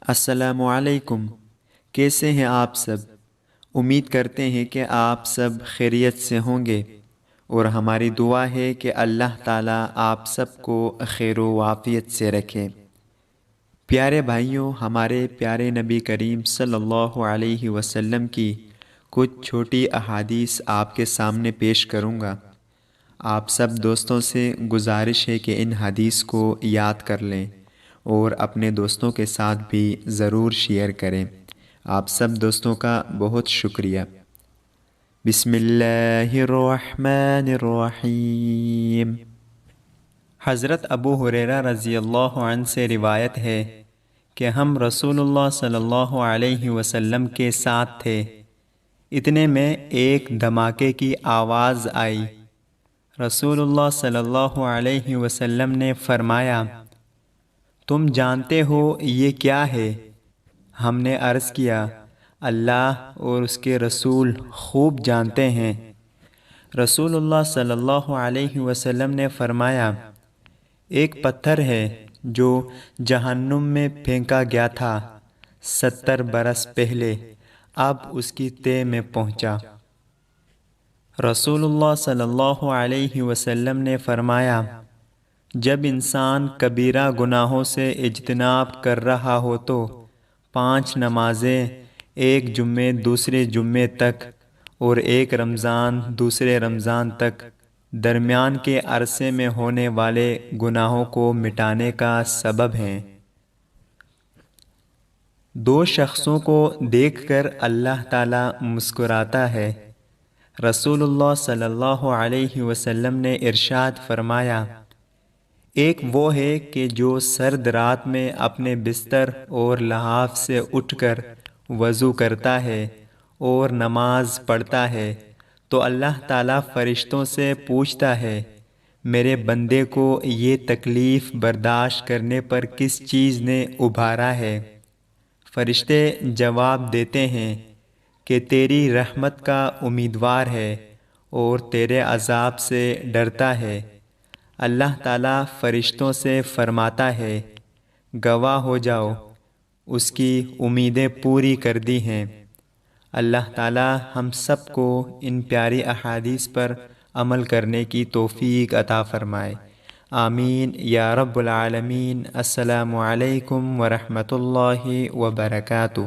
السلام علیکم۔ کیسے ہیں آپ سب؟ امید کرتے ہیں کہ آپ سب خیریت سے ہوں گے، اور ہماری دعا ہے کہ اللہ تعالیٰ آپ سب کو خیر و عافیت سے رکھے۔ پیارے بھائیوں، ہمارے پیارے نبی کریم صلی اللہ علیہ وسلم کی کچھ چھوٹی احادیث آپ کے سامنے پیش کروں گا۔ آپ سب دوستوں سے گزارش ہے کہ ان حدیث کو یاد کر لیں اور اپنے دوستوں کے ساتھ بھی ضرور شیئر کریں۔ آپ سب دوستوں کا بہت شکریہ۔ بسم اللہ الرحمن الرحیم۔ حضرت ابو ہریرہ رضی اللہ عنہ سے روایت ہے کہ ہم رسول اللہ صلی اللہ علیہ وسلم کے ساتھ تھے، اتنے میں ایک دھماکے کی آواز آئی۔ رسول اللہ صلی اللہ علیہ وسلم نے فرمایا، تم جانتے ہو یہ کیا ہے؟ ہم نے عرض کیا، اللہ اور اس کے رسول خوب جانتے ہیں۔ رسول اللہ صلی اللہ علیہ وسلم نے فرمایا، ایک پتھر ہے جو جہنم میں پھینکا گیا تھا 70 برس پہلے، اب اس کی تہ میں پہنچا۔ رسول اللہ صلی اللہ علیہ وسلم نے فرمایا، جب انسان کبیرہ گناہوں سے اجتناب کر رہا ہو تو 5 نمازیں، ایک جمعے دوسرے جمعے تک اور ایک رمضان دوسرے رمضان تک، درمیان کے عرصے میں ہونے والے گناہوں کو مٹانے کا سبب ہیں۔ 2 شخصوں کو دیکھ کر اللہ تعالیٰ مسکراتا ہے۔ رسول اللہ صلی اللہ علیہ وسلم نے ارشاد فرمایا، ایک وہ ہے کہ جو سرد رات میں اپنے بستر اور لحاف سے اٹھ کر وضو کرتا ہے اور نماز پڑھتا ہے تو اللہ تعالیٰ فرشتوں سے پوچھتا ہے، میرے بندے کو یہ تکلیف برداشت کرنے پر کس چیز نے ابھارا ہے؟ فرشتے جواب دیتے ہیں کہ تیری رحمت کا امیدوار ہے اور تیرے عذاب سے ڈرتا ہے۔ اللہ تعالیٰ فرشتوں سے فرماتا ہے، گواہ ہو جاؤ، اس کی امیدیں پوری کر دی ہیں۔ اللہ تعالیٰ ہم سب کو ان پیاری احادیث پر عمل کرنے کی توفیق عطا فرمائے۔ آمین یا رب العالمین۔ السلام علیکم ورحمۃ اللہ وبرکاتہ۔